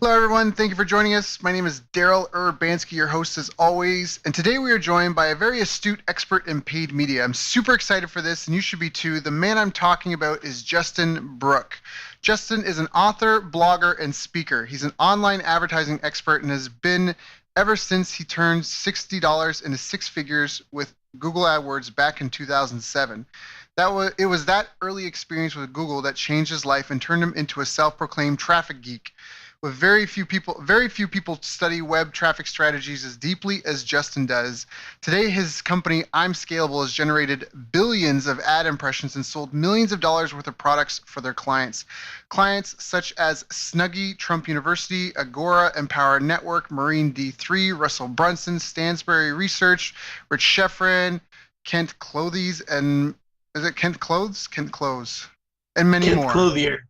Hello, everyone. Thank you for joining us. My name is Daryl Urbanski, your host as always. And today we are joined by a very astute expert in paid media. I'm super excited for this, and you should be too. The man I'm talking about is Justin Brooke. Justin is an author, blogger, and speaker. He's an online advertising expert and has been ever since he turned $60 into six figures with Google AdWords back in 2007. It was that early experience with Google that changed his life and turned him into a self-proclaimed traffic geek. With very few people study web traffic strategies as deeply as Justin does. Today, his company, I'm Scalable, has generated billions of ad impressions and sold millions of dollars worth of products for their clients. Clients such as Snuggie, Trump University, Agora, Empower Network, Marine D3, Russell Brunson, Stansberry Research, Rich Sheffrin, Kent Clothes, and is it Kent Clothes? Kent Clothes, and many Kent more. Clothier.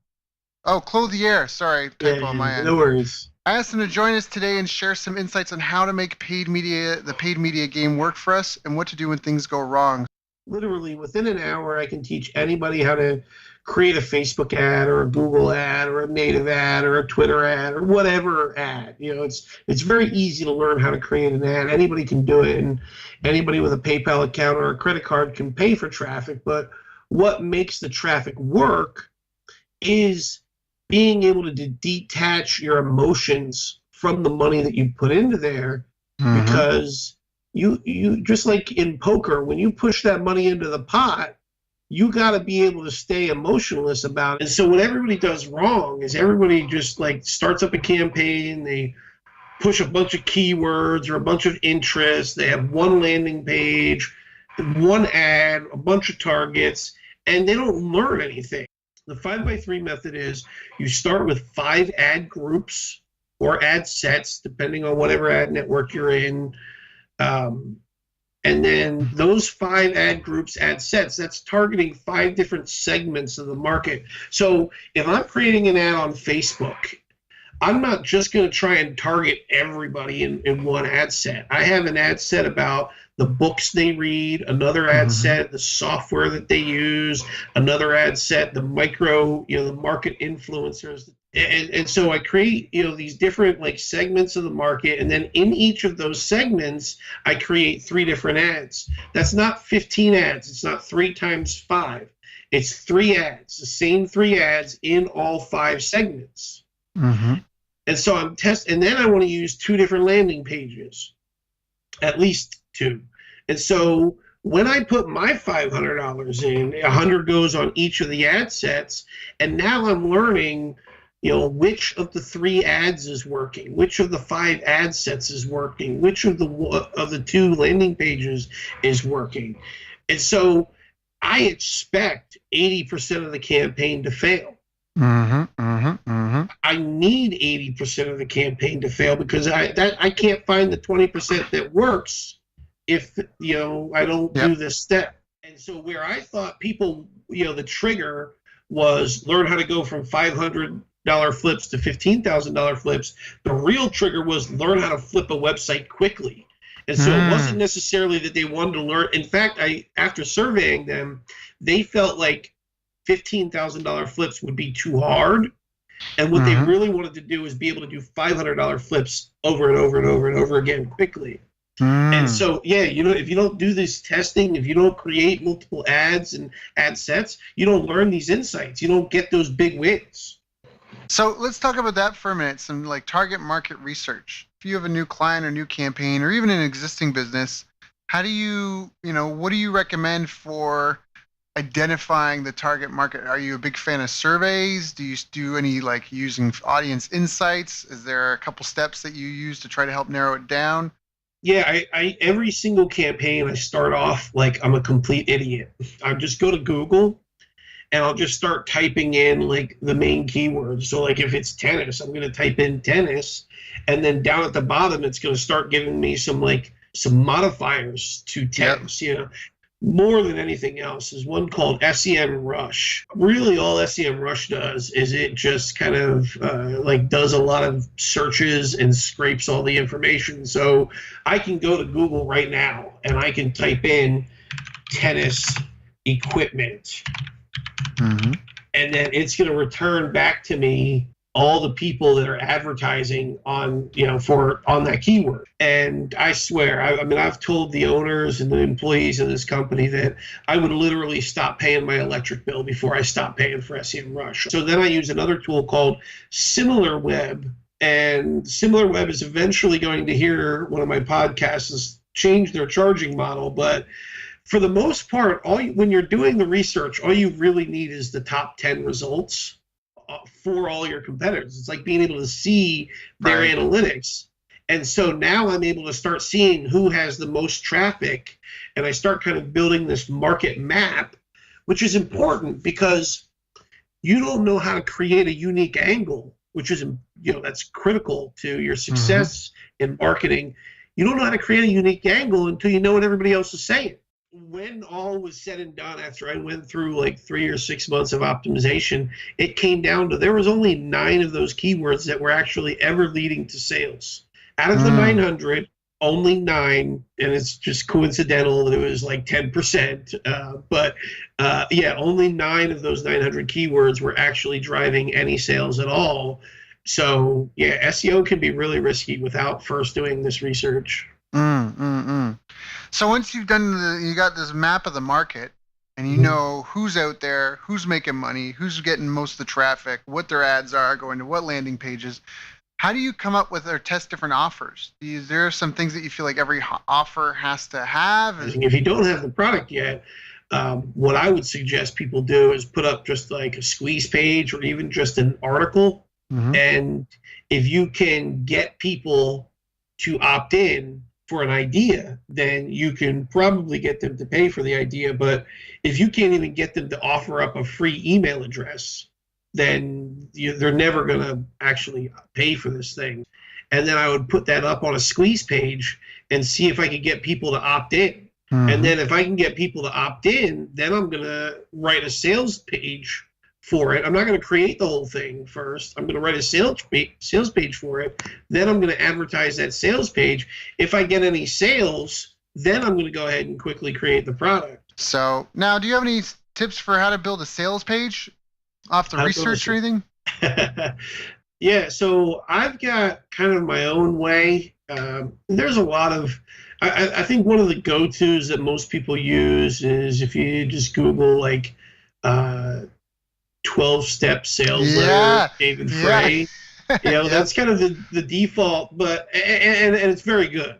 Oh, Clothier. Sorry, typo on my Yeah, end. no worries. I asked him to join us today and share some insights on how to make the paid media game work for us and what to do when things go wrong. Literally within an hour, I can teach anybody how to create a Facebook ad or a Google ad or a native ad or a Twitter ad or whatever ad. It's very easy to learn how to create an ad. Anybody can do it, and anybody with a PayPal account or a credit card can pay for traffic. But what makes the traffic work is being able to detach your emotions from the money that you put into there, because you just like in poker, when you push that money into the pot, you got to be able to stay emotionless about it. And so what everybody does wrong is everybody just like starts up a campaign, they push a bunch of keywords or a bunch of interests, they have one landing page, one ad, a bunch of targets, and they don't learn anything. The 5x3 method is you start with 5 ad groups or ad sets, depending on whatever ad network you're in. And then those 5 ad groups, ad sets, that's targeting 5 different segments of the market. So if I'm creating an ad on Facebook, I'm not just going to try and target everybody in one ad set. I have an ad set about the books they read, another ad set, the software that they use, another ad set, the the market influencers. And so I create, these different like segments of the market. And then in each of those segments, I create 3 different ads. That's not 15 ads. It's not 3 times 5. It's 3 ads, the same 3 ads in all 5 segments. And so and then I want to use 2 different landing pages, at least 2. And so when I put my $500 in, 100 goes on each of the ad sets, and now I'm learning, which of the 3 ads is working, which of the 5 ad sets is working, which of the 2 landing pages is working. And so I expect 80% of the campaign to fail. I need 80% of the campaign to fail because I can't find the 20% that works if I don't do this step. And so where I thought people, the trigger was learn how to go from $500 flips to $15,000 flips, the real trigger was learn how to flip a website quickly. And so it wasn't necessarily that they wanted to learn. In fact, after surveying them, they felt like $15,000 flips would be too hard. And what they really wanted to do is be able to do $500 flips over and over and over and over again quickly. And so, if you don't do this testing, if you don't create multiple ads and ad sets, you don't learn these insights. You don't get those big wins. So let's talk about that for a minute, some like target market research. If you have a new client or new campaign or even an existing business, how do you, what do you recommend for identifying the target market? Are you a big fan of surveys? Do you do any like using audience insights? Is there a couple steps that you use to try to help narrow it down? Yeah, I every single campaign I start off like I'm a complete idiot. I just go to Google and I'll just start typing in like the main keywords. So like if it's tennis, I'm going to type in tennis, and then down at the bottom it's going to start giving me some modifiers to tennis. More than anything else is one called SEM Rush. Really all SEM Rush does is it just kind of does a lot of searches and scrapes all the information. So I can go to Google right now and I can type in tennis equipment. And then it's going to return back to me all the people that are advertising on, on that keyword. And I swear, I mean, I've told the owners and the employees of this company that I would literally stop paying my electric bill before I stop paying for SEMrush. So then I use another tool called SimilarWeb. And SimilarWeb is eventually going to hear one of my podcasts change their charging model. But for the most part, when you're doing the research, all you really need is the top 10 results for all your competitors. It's like being able to see their analytics. And so now I'm able to start seeing who has the most traffic, and I start kind of building this market map, which is important because you don't know how to create a unique angle, which is, that's critical to your success in marketing. You don't know how to create a unique angle until you know what everybody else is saying. When all was said and done, after I went through like 3 or 6 months of optimization, it came down to there was only 9 of those keywords that were actually ever leading to sales. Out of the 900, only 9, and it's just coincidental that it was like 10%. Only 9 of those 900 keywords were actually driving any sales at all. So yeah, SEO can be really risky without first doing this research. So once you got this map of the market, and you know who's out there, who's making money, who's getting most of the traffic, what their ads are, going to what landing pages, how do you come up with or test different offers? Is there some things that you feel like every offer has to have? If you don't have the product yet, what I would suggest people do is put up just like a squeeze page or even just an article. And if you can get people to opt in for an idea, then you can probably get them to pay for the idea. But if you can't even get them to offer up a free email address, then they're never going to actually pay for this thing. And then I would put that up on a squeeze page and see if I could get people to opt in. And then if I can get people to opt in, then I'm going to write a sales page for it. I'm not going to create the whole thing first. I'm going to write a sales page for it. Then I'm going to advertise that sales page. If I get any sales, then I'm going to go ahead and quickly create the product. So now, do you have any tips for how to build a sales page off the research or anything? Yeah, so I've got kind of my own way. There's a lot of, I think one of the go-tos that most people use is if you just Google like 12-step sales letter, David Frey. That's kind of the default, but and it's very good.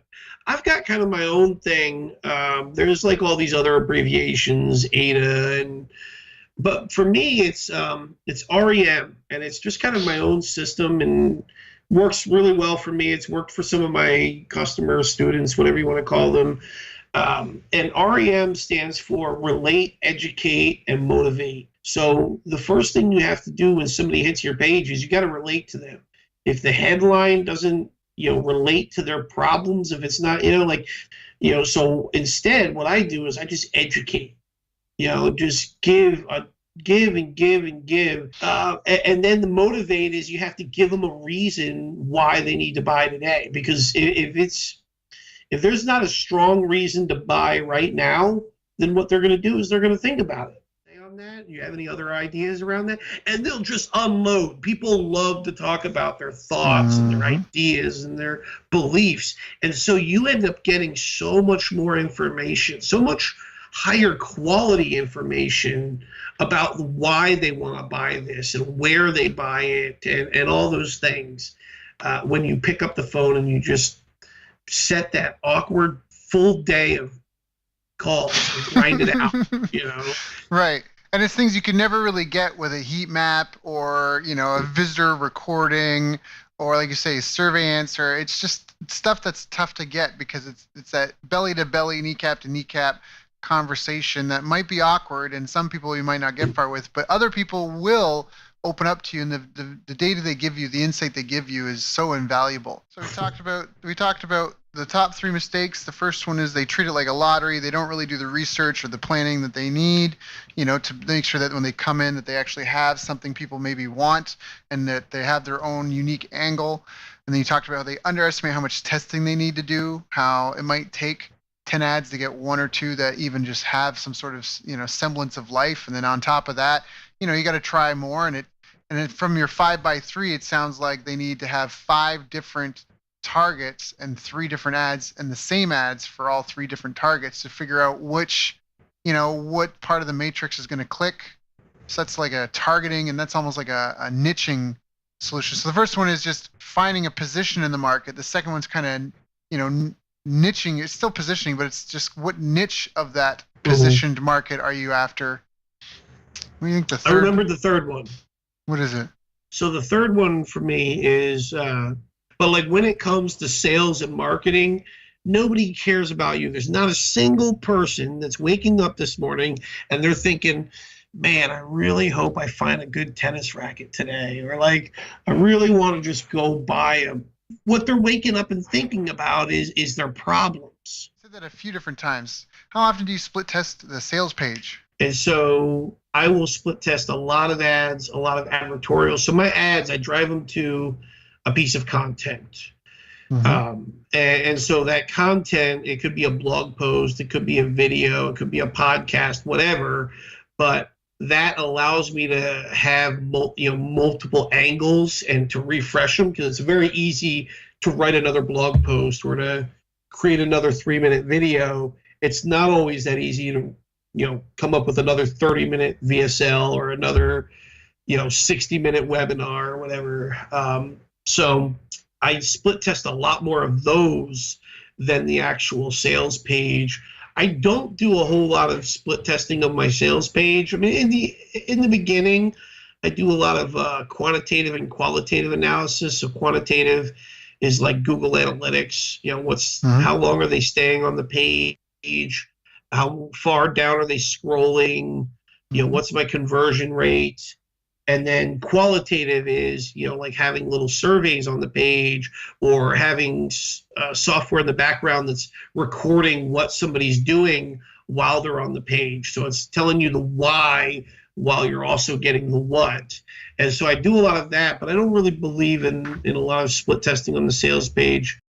I've got kind of my own thing. There's like all these other abbreviations, ADA, but for me it's REM, and it's just kind of my own system and works really well for me. It's worked for some of my customers, students, whatever you want to call them. And REM stands for relate, educate, and motivate. So the first thing you have to do when somebody hits your page is you got to relate to them. If the headline doesn't, relate to their problems, if it's not, so instead what I do is I just educate, just give and give and give. And then the motivate is you have to give them a reason why they need to buy today. Because if there's not a strong reason to buy right now, then what they're going to do is they're going to think about it. On that, you have any other ideas around that? And they'll just unload. People love to talk about their thoughts and their ideas and their beliefs. And so you end up getting so much more information, so much higher quality information about why they want to buy this and where they buy it and all those things. When you pick up the phone and you just set that awkward full day of calls and grind it out, Right. And it's things you can never really get with a heat map or, a visitor recording or, like you say, survey answer. It's just stuff that's tough to get because it's that belly to belly, kneecap to kneecap conversation that might be awkward, and some people you might not get far with, but other people will open up to you, and the data they give you, the insight they give you is so invaluable. So we talked about the top 3 mistakes. The first one is they treat it like a lottery. They don't really do the research or the planning that they need, to make sure that when they come in that they actually have something people maybe want and that they have their own unique angle. And then you talked about how they underestimate how much testing they need to do, how it might take 10 ads to get 1 or 2 that even just have some sort of, semblance of life. And then on top of that, you got to try more, and And then from your 5x3, it sounds like they need to have 5 different targets and 3 different ads and the same ads for all 3 different targets to figure out which, what part of the matrix is going to click. So that's like a targeting, and that's almost like a niching solution. So the first one is just finding a position in the market. The second one's kind of, niching. It's still positioning, but it's just what niche of that positioned market are you after? What do you think the third? I remember the third one. What is it? So the third one for me is, but like when it comes to sales and marketing, nobody cares about you. There's not a single person that's waking up this morning and they're thinking, man, I really hope I find a good tennis racket today. Or like, I really want to just go buy them. What they're waking up and thinking about is their problems. I said that a few different times. How often do you split test the sales page? And so I will split test a lot of ads, a lot of advertorials. So my ads, I drive them to a piece of content. And so that content, it could be a blog post, it could be a video, it could be a podcast, whatever. But that allows me to have multiple angles and to refresh them, because it's very easy to write another blog post or to create another 3-minute video. It's not always that easy to come up with another 30-minute VSL or another 60-minute webinar or whatever. So I split test a lot more of those than the actual sales page. I don't do a whole lot of split testing of my sales page. I mean, in the beginning, I do a lot of quantitative and qualitative analysis. So quantitative is like Google Analytics. How long are they staying on the page? How far down are they scrolling? What's my conversion rate? And then qualitative is, like having little surveys on the page or having software in the background that's recording what somebody's doing while they're on the page. So it's telling you the why while you're also getting the what. And so I do a lot of that, but I don't really believe in a lot of split testing on the sales page.